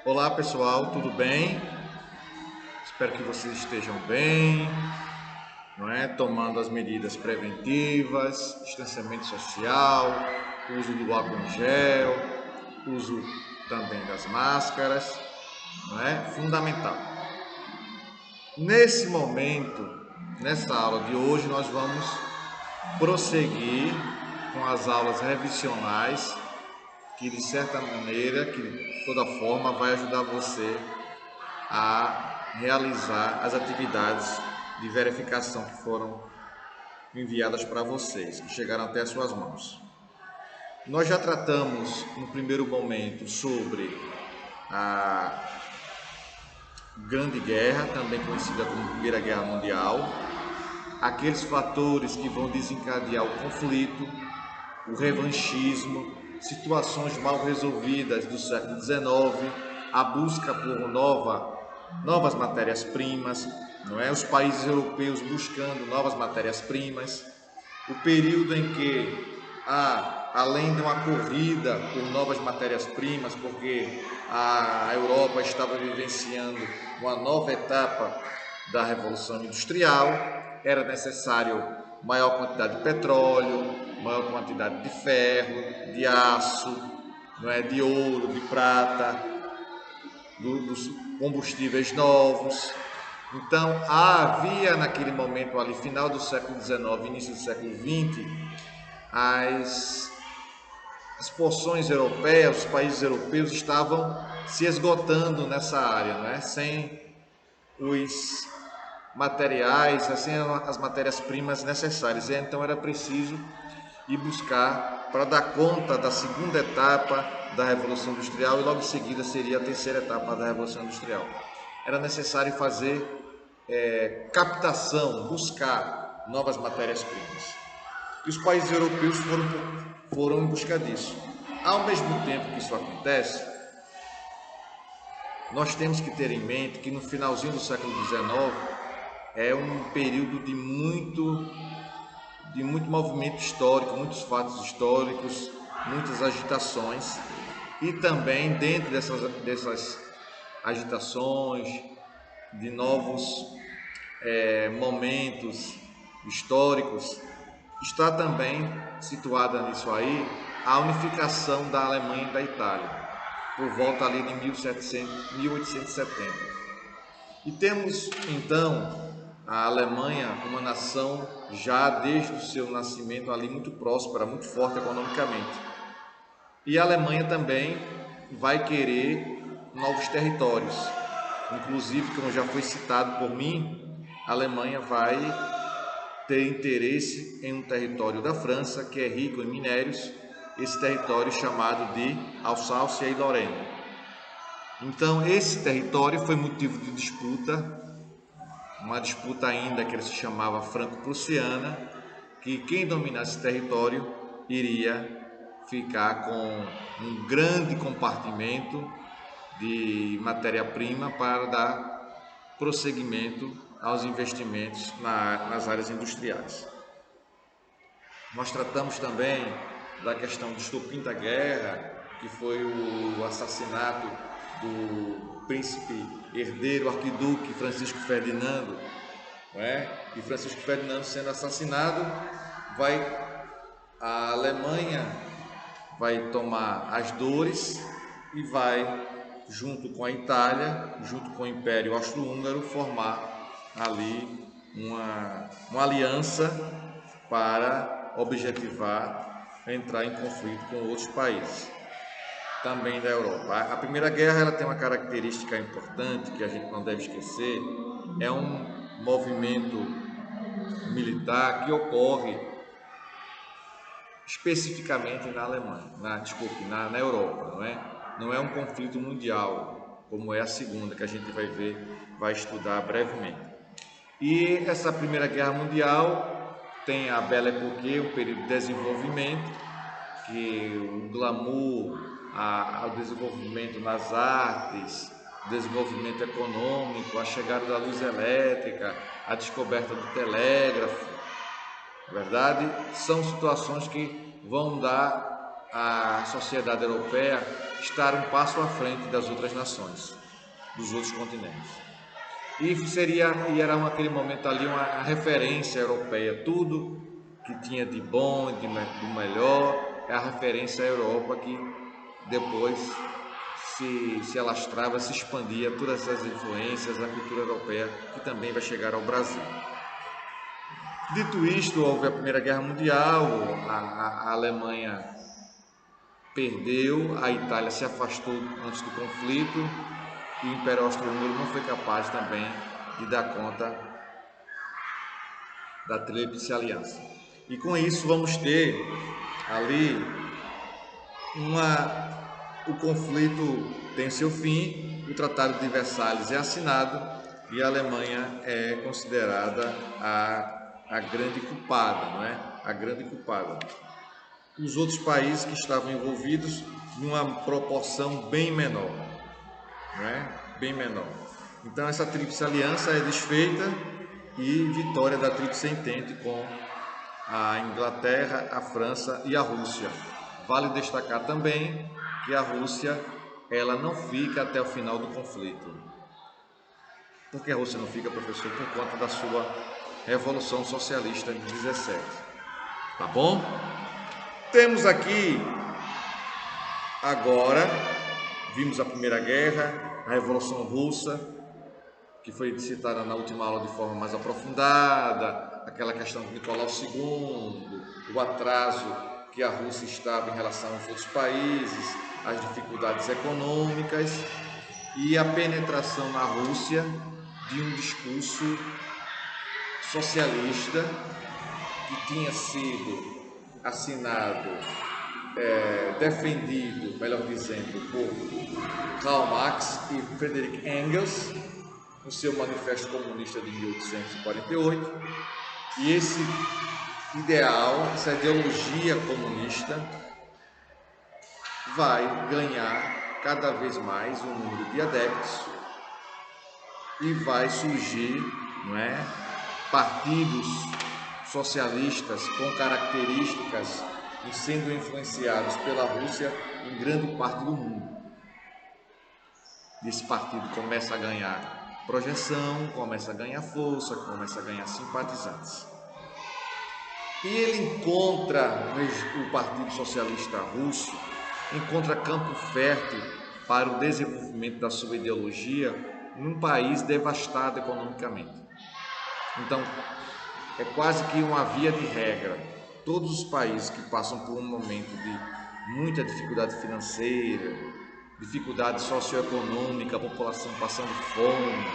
Olá pessoal, tudo bem? Espero que vocês estejam bem, não é? Tomando as medidas preventivas, distanciamento social, uso do álcool em gel, uso também das máscaras, não é? Fundamental. Nesse momento, nessa aula de hoje, nós vamos prosseguir com as aulas revisionais, que de certa maneira, que de toda forma, vai ajudar você a realizar as atividades de verificação que foram enviadas para vocês, que chegaram até as suas mãos. Nós já tratamos no primeiro momento sobre a Grande Guerra, também conhecida como Primeira Guerra Mundial, aqueles fatores que vão desencadear o conflito, o revanchismo, situações mal resolvidas do século XIX, a busca por novas matérias-primas, não é? Os países europeus buscando novas matérias-primas, o período em que além de uma corrida por novas matérias-primas, porque a Europa estava vivenciando uma nova etapa da Revolução Industrial, era necessário maior quantidade de petróleo, maior quantidade de ferro, de aço, não é, de ouro, de prata, dos combustíveis novos. Então havia naquele momento ali, final do século XIX, início do século XX, as porções europeias, os países europeus estavam se esgotando nessa área, não é? Sem os materiais, sem as matérias-primas necessárias. E então era preciso ir buscar para dar conta da segunda etapa da Revolução Industrial e logo em seguida seria a terceira etapa da Revolução Industrial. Era necessário fazer captação, buscar novas matérias-primas. E os países europeus foram em busca disso. Ao mesmo tempo que isso acontece, nós temos que ter em mente que no finalzinho do século XIX é um período de muito movimento histórico, muitos fatos históricos, muitas agitações, e também dentro dessas agitações, de novos momentos históricos, está também situada nisso aí a unificação da Alemanha e da Itália, por volta ali de 1870. E temos então a Alemanha, uma nação já desde o seu nascimento ali muito próspera, muito forte economicamente. E a Alemanha também vai querer novos territórios. Inclusive, como já foi citado por mim, a Alemanha vai ter interesse em um território da França que é rico em minérios, esse território chamado de Alsácia e Lorena. Então, esse território foi motivo de disputa, uma disputa ainda que ele se chamava franco-prussiana, que quem dominasse esse território iria ficar com um grande compartimento de matéria-prima para dar prosseguimento aos investimentos nas áreas industriais. Nós tratamos também da questão do estopim da guerra, que foi o assassinato do príncipe herdeiro arquiduque Francisco Ferdinando, não é? E Francisco Ferdinando sendo assassinado, a Alemanha vai tomar as dores e vai, junto com a Itália, junto com o Império Austro-Húngaro, formar ali uma aliança para objetivar entrar em conflito com outros países, também da Europa. A Primeira Guerra ela tem uma característica importante que a gente não deve esquecer, é um movimento militar que ocorre especificamente na Alemanha, na Europa, não é? Não é um conflito mundial, como é a segunda, que a gente vai estudar brevemente. E essa Primeira Guerra Mundial tem a Belle Époque, um período de desenvolvimento, que o glamour, o desenvolvimento nas artes, o desenvolvimento econômico, a chegada da luz elétrica, a descoberta do telégrafo, verdade? São situações que vão dar a sociedade europeia estar um passo à frente das outras nações, dos outros continentes. E era aquele momento ali uma referência europeia, tudo que tinha de bom, do melhor, é a referência à Europa que depois se alastrava, se expandia, todas essas influências, a cultura europeia que também vai chegar ao Brasil. Dito isto, houve a Primeira Guerra Mundial, a Alemanha perdeu, a Itália se afastou antes do conflito e o Império Austro-Húngaro não foi capaz também de dar conta da Tríplice Aliança. E com isso vamos ter ali o conflito tem seu fim, o Tratado de Versalhes é assinado e a Alemanha é considerada a grande culpada, não é? A grande culpada. Os outros países que estavam envolvidos numa proporção bem menor, não é? Bem menor. Então essa Tríplice Aliança é desfeita e vitória da Tríplice Entente com a Inglaterra, a França e a Rússia. Vale destacar também que a Rússia ela não fica até o final do conflito. Por que a Rússia não fica, professor? Por conta da sua Revolução Socialista de 17. Tá bom? Temos aqui, agora, vimos a Primeira Guerra, a Revolução Russa, que foi citada na última aula de forma mais aprofundada, aquela questão de Nicolau II, o atraso que a Rússia estava em relação aos outros países, as dificuldades econômicas e a penetração na Rússia de um discurso socialista que tinha sido assinado, defendido, melhor dizendo, por Karl Marx e Friedrich Engels no seu Manifesto Comunista de 1848, e esse ideal, essa ideologia comunista vai ganhar cada vez mais um número de adeptos e vai surgir, não é, partidos socialistas com características e sendo influenciados pela Rússia em grande parte do mundo. Esse partido começa a ganhar projeção, começa a ganhar força, começa a ganhar simpatizantes. E ele encontra, o Partido Socialista Russo, encontra campo fértil para o desenvolvimento da sua ideologia num país devastado economicamente. Então, é quase que uma via de regra. Todos os países que passam por um momento de muita dificuldade financeira, dificuldade socioeconômica, a população passando fome,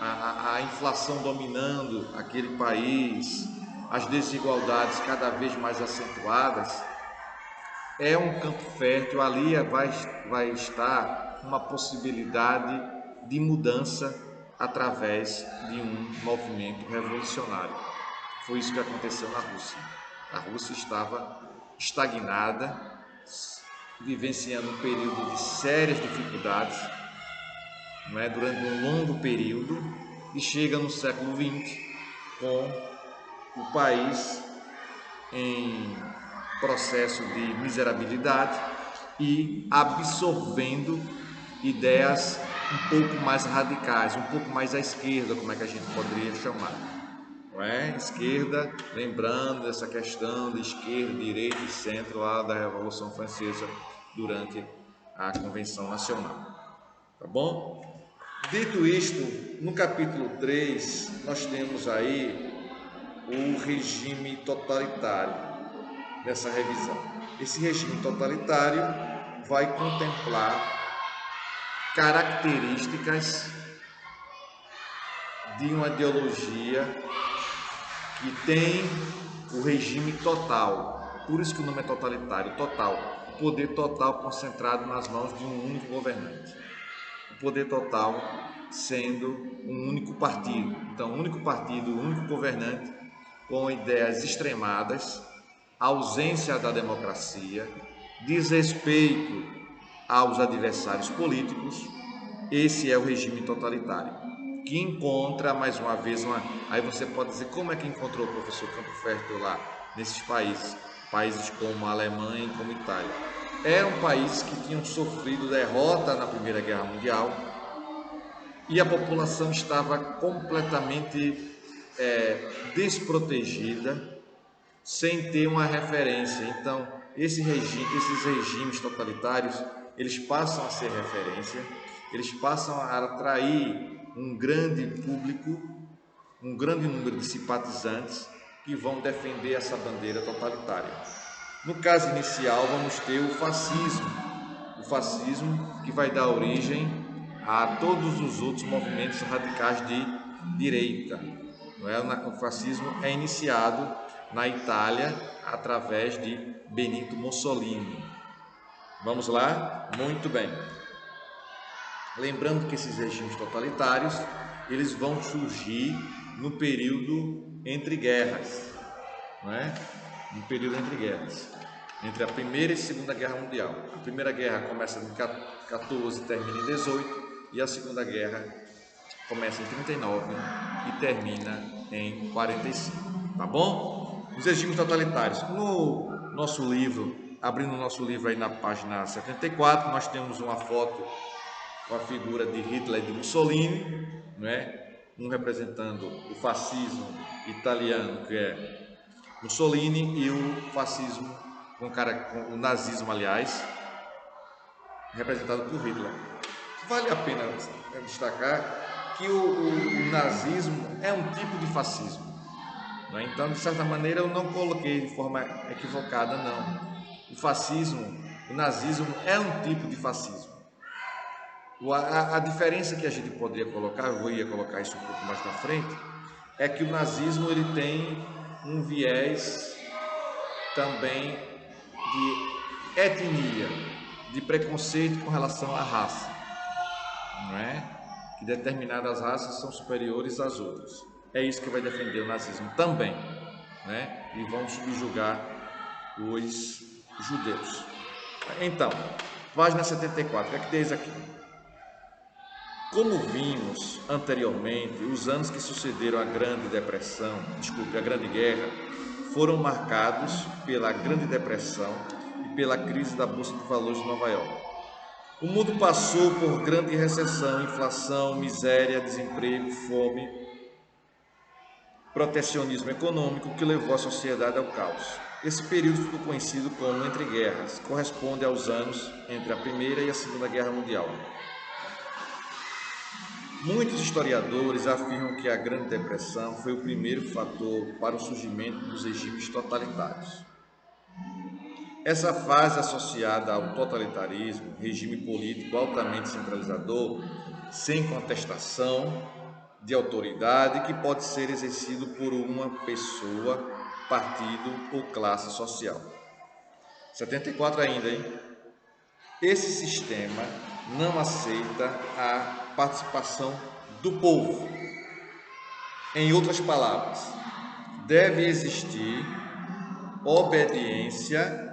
a inflação dominando aquele país, as desigualdades cada vez mais acentuadas, é um campo fértil, ali vai estar uma possibilidade de mudança através de um movimento revolucionário. Foi isso que aconteceu na Rússia. A Rússia estava estagnada, vivenciando um período de sérias dificuldades, não é, durante um longo período, e chega no século XX com o país em processo de miserabilidade e absorvendo ideias um pouco mais radicais, um pouco mais à esquerda, como é que a gente poderia chamar, não é? Esquerda, lembrando dessa questão de esquerda, direita e centro lá da Revolução Francesa durante a Convenção Nacional, tá bom? Dito isto, no capítulo 3, nós temos aí o regime totalitário nessa revisão. Esse regime totalitário vai contemplar características de uma ideologia que tem o regime total. Por isso que o nome é totalitário, total. O poder total concentrado nas mãos de um único governante. O poder total sendo um único partido. Então, um único partido, um único governante com ideias extremadas, ausência da democracia, desrespeito aos adversários políticos. Esse é o regime totalitário, que encontra, mais uma vez, aí você pode dizer, como é que encontrou o professor Campo Fértil lá, nesses países? países como a Alemanha e como a Itália. Eram países que tinham sofrido derrota na Primeira Guerra Mundial e a população estava completamente desprotegida, sem ter uma referência. Então, esses regimes totalitários, eles passam a ser referência, eles passam a atrair um grande público, um grande número de simpatizantes que vão defender essa bandeira totalitária. No caso inicial, vamos ter o fascismo que vai dar origem a todos os outros movimentos radicais de direita. Não é? O fascismo é iniciado na Itália através de Benito Mussolini. Vamos lá? Muito bem. Lembrando que esses regimes totalitários, eles vão surgir no período entre guerras, não é? No período entre guerras, entre a Primeira e a Segunda Guerra Mundial. A Primeira Guerra começa em 14 e termina em 18, e a Segunda Guerra começa em 39 e termina em 45, tá bom? Os regimes totalitários. No nosso livro, abrindo o nosso livro aí na página 74, nós temos uma foto com a figura de Hitler e de Mussolini, não é? Um representando o fascismo italiano, que é Mussolini, e o fascismo, o nazismo, aliás, representado por Hitler. Vale a pena destacar que o nazismo é um tipo de fascismo, não é? Então, de certa maneira, eu não coloquei de forma equivocada, não. O nazismo é um tipo de fascismo. A diferença que a gente poderia colocar, eu ia colocar isso um pouco mais na frente, é que o nazismo ele tem um viés também de etnia, de preconceito com relação à raça, não é? Que determinadas raças são superiores às outras. É isso que vai defender o nazismo também, né? E vão subjugar os judeus. Então, página 74, o que é que diz aqui? Como vimos anteriormente, os anos que sucederam a Grande Guerra, foram marcados pela Grande Depressão e pela crise da Bolsa de Valores de Nova York. O mundo passou por grande recessão, inflação, miséria, desemprego, fome, protecionismo econômico que levou a sociedade ao caos. Esse período ficou conhecido como Entre Guerras, corresponde aos anos entre a Primeira e a Segunda Guerra Mundial. Muitos historiadores afirmam que a Grande Depressão foi o primeiro fator para o surgimento dos regimes totalitários. Essa fase associada ao totalitarismo, regime político altamente centralizador, sem contestação de autoridade, que pode ser exercido por uma pessoa, partido ou classe social. 74 ainda, hein? Esse sistema não aceita a participação do povo. Em outras palavras, deve existir obediência,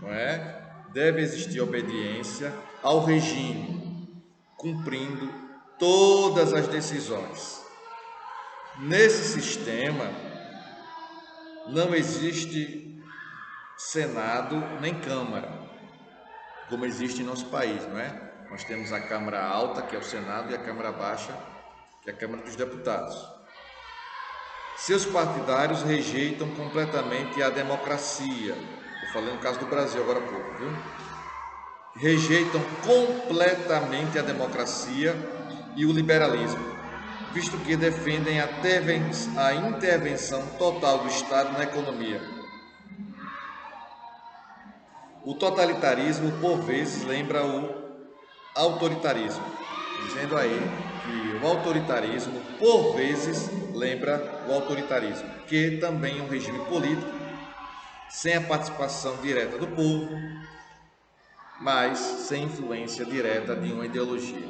não é? Deve existir obediência ao regime, cumprindo todas as decisões. Nesse sistema não existe Senado nem Câmara, como existe em nosso país, não é? Nós temos a Câmara Alta, que é o Senado, e a Câmara Baixa, que é a Câmara dos Deputados. Seus partidários rejeitam completamente a democracia. Estou falando no caso do Brasil agora há pouco, viu? Rejeitam completamente a democracia e o liberalismo, visto que defendem a intervenção total do Estado na economia. O totalitarismo, por vezes, lembra o autoritarismo, dizendo aí que o autoritarismo, por vezes, lembra o autoritarismo, que também é um regime político, sem a participação direta do povo, mas sem influência direta de uma ideologia.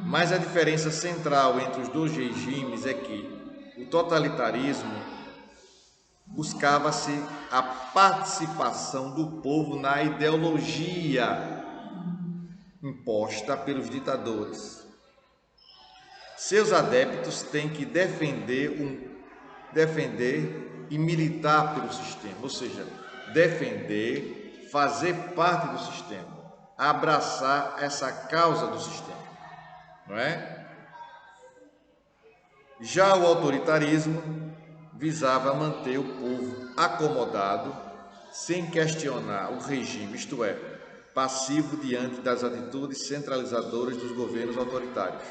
Mas a diferença central entre os dois regimes é que o totalitarismo buscava-se a participação do povo na ideologia imposta pelos ditadores. Seus adeptos têm que defender e militar pelo sistema, ou seja, defender, fazer parte do sistema, abraçar essa causa do sistema, não é? Já o autoritarismo visava manter o povo acomodado, sem questionar o regime, isto é, passivo diante das atitudes centralizadoras dos governos autoritários.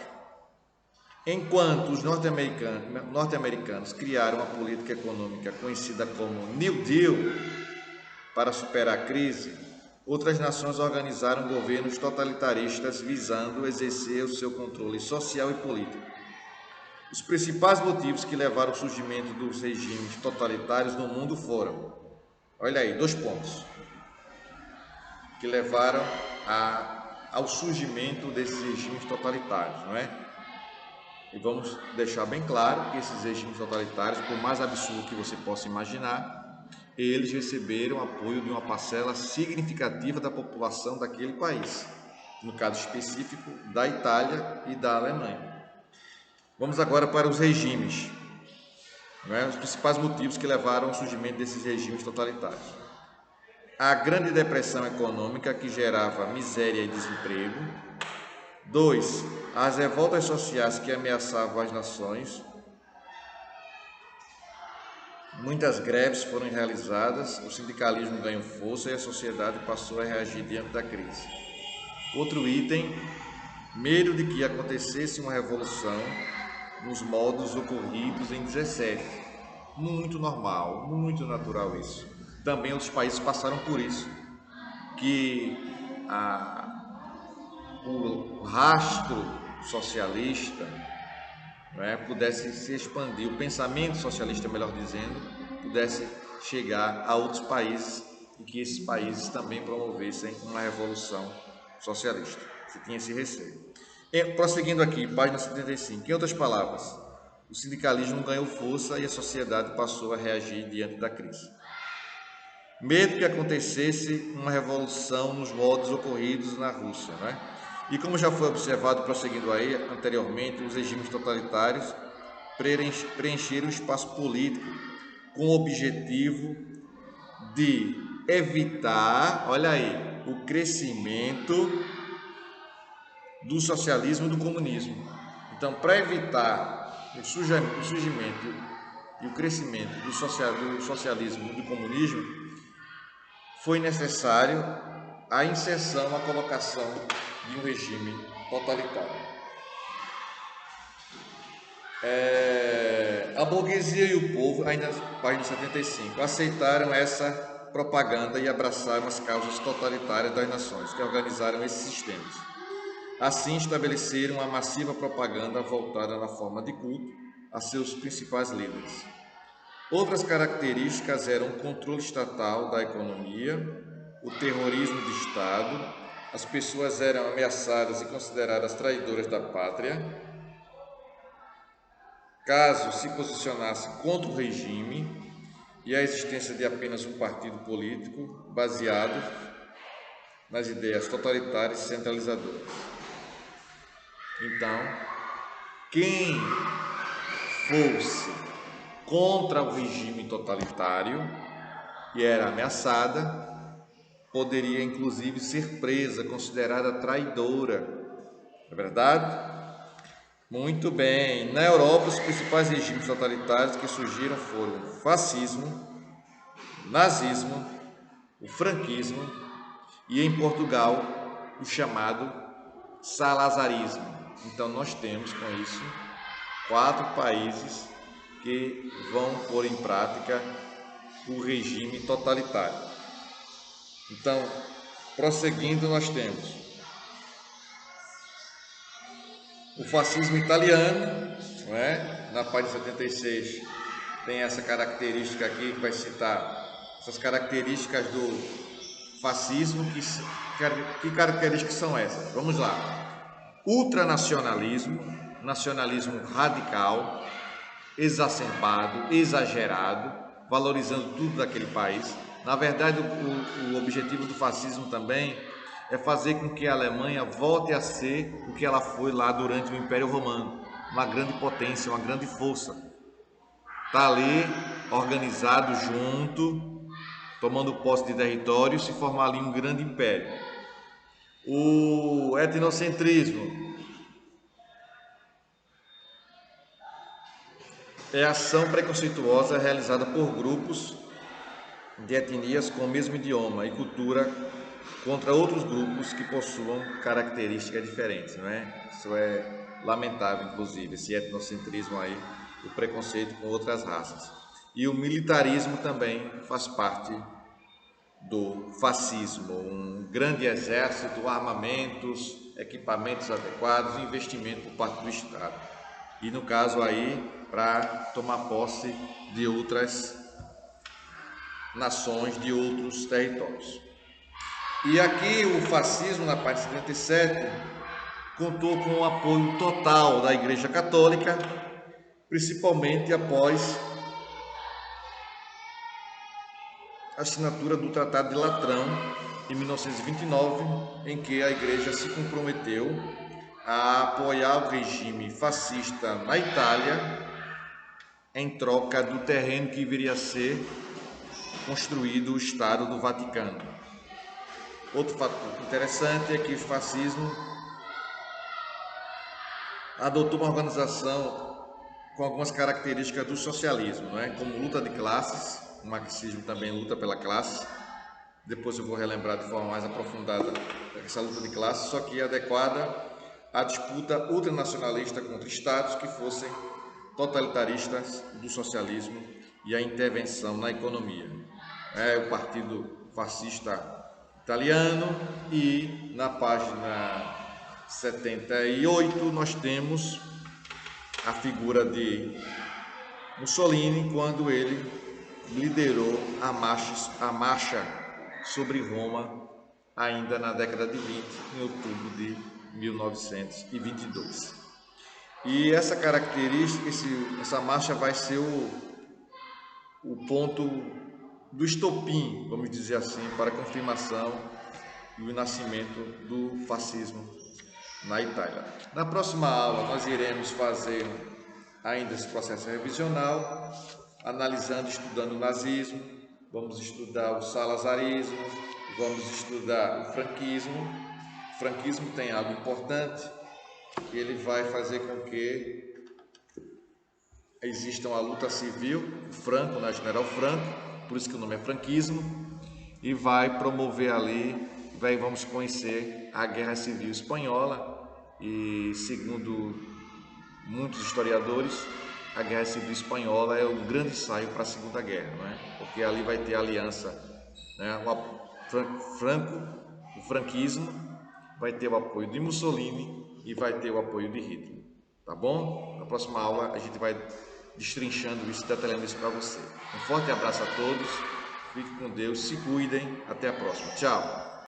Enquanto os norte-americanos criaram uma política econômica conhecida como New Deal para superar a crise, outras nações organizaram governos totalitaristas visando exercer o seu controle social e político. Os principais motivos que levaram ao surgimento dos regimes totalitários no mundo foram, olha aí, 2 pontos, que levaram ao surgimento desses regimes totalitários, não é? E vamos deixar bem claro que esses regimes totalitários, por mais absurdo que você possa imaginar, eles receberam apoio de uma parcela significativa da população daquele país, no caso específico da Itália e da Alemanha. Vamos agora para os regimes, né? Os principais motivos que levaram ao surgimento desses regimes totalitários. A Grande Depressão Econômica, que gerava miséria e desemprego. 2. As revoltas sociais que ameaçavam as nações. Muitas greves foram realizadas, o sindicalismo ganhou força e a sociedade passou a reagir diante da crise. Outro item, medo de que acontecesse uma revolução nos moldes ocorridos em 17. Muito normal, muito natural isso. Também outros países passaram por isso, que o rastro socialista, né, pudesse se expandir, o pensamento socialista, melhor dizendo, pudesse chegar a outros países e que esses países também promovessem uma revolução socialista. Você tinha esse receio. Prosseguindo aqui, página 75. Em outras palavras, o sindicalismo ganhou força e a sociedade passou a reagir diante da crise. Medo que acontecesse uma revolução nos moldes ocorridos na Rússia, né? E como já foi observado, prosseguindo aí anteriormente, os regimes totalitários preencheram o espaço político com o objetivo de evitar, olha aí, o crescimento do socialismo e do comunismo. Então, para evitar o surgimento e o crescimento do socialismo e do comunismo, foi necessário a inserção, a colocação de um regime totalitário. A burguesia e o povo, ainda na página 75, aceitaram essa propaganda e abraçaram as causas totalitárias das nações que organizaram esses sistemas. Assim, estabeleceram uma massiva propaganda voltada na forma de culto a seus principais líderes. Outras características eram o controle estatal da economia, o terrorismo de Estado, as pessoas eram ameaçadas e consideradas traidoras da pátria, caso se posicionasse contra o regime, e a existência de apenas um partido político baseado nas ideias totalitárias e centralizadoras. Então, quem fosse contra o regime totalitário e era ameaçada, poderia inclusive ser presa, considerada traidora. Não é verdade? Muito bem. Na Europa, os principais regimes totalitários que surgiram foram o fascismo, o nazismo, o franquismo e, em Portugal, o chamado salazarismo. Então, nós temos com isso 4 países que vão pôr em prática o regime totalitário. Então, prosseguindo, nós temos o fascismo italiano, não é? Na página 76 tem essa característica aqui que vai citar essas características do fascismo. Que características são essas? Vamos lá. Ultranacionalismo, nacionalismo radical, exacerbado, exagerado, valorizando tudo daquele país. Na verdade, o objetivo do fascismo também é fazer com que a Alemanha volte a ser o que ela foi lá durante o Império Romano, uma grande potência, uma grande força. Está ali organizado junto, tomando posse de territórios, se formar ali um grande império. O etnocentrismo é ação preconceituosa realizada por grupos de etnias com o mesmo idioma e cultura contra outros grupos que possuam características diferentes, não é? Isso é lamentável, inclusive, esse etnocentrismo aí, o preconceito com outras raças. E o militarismo também faz parte do fascismo, um grande exército, armamentos, equipamentos adequados, investimento por parte do Estado. E no caso aí, para tomar posse de outras nações, de outros territórios. E aqui o fascismo, na parte 77, contou com o apoio total da Igreja Católica, principalmente após a assinatura do Tratado de Latrão, em 1929, em que a Igreja se comprometeu a apoiar o regime fascista na Itália, em troca do terreno que viria a ser construído o Estado do Vaticano. Outro fato interessante é que o fascismo adotou uma organização com algumas características do socialismo, não é? Como luta de classes, o marxismo também luta pela classe. Depois eu vou relembrar de forma mais aprofundada essa luta de classes, só que adequada à disputa ultranacionalista contra estados que fossem totalitaristas do socialismo e a intervenção na economia. O Partido Fascista Italiano, e na página 78 nós temos a figura de Mussolini quando ele liderou a marcha sobre Roma ainda na década de 20, em outubro de 1922. E essa característica, essa marcha vai ser o ponto do estopim, vamos dizer assim, para a confirmação e o nascimento do fascismo na Itália. Na próxima aula nós iremos fazer ainda esse processo revisional, analisando, estudando o nazismo, vamos estudar o salazarismo, vamos estudar o franquismo. O franquismo tem algo importante, que ele vai fazer com que exista uma luta civil, o Franco, né, General Franco, por isso que o nome é franquismo, e vai promover ali, vamos conhecer a Guerra Civil Espanhola, e segundo muitos historiadores, a Guerra Civil Espanhola é o grande ensaio para a Segunda Guerra, não é? Porque ali vai ter a aliança, né, o franquismo, vai ter o apoio de Mussolini e vai ter o apoio de Hitler, tá bom? Na próxima aula a gente vai destrinchando isso, detalhando isso para você. Um forte abraço a todos, fiquem com Deus, se cuidem, até a próxima, tchau!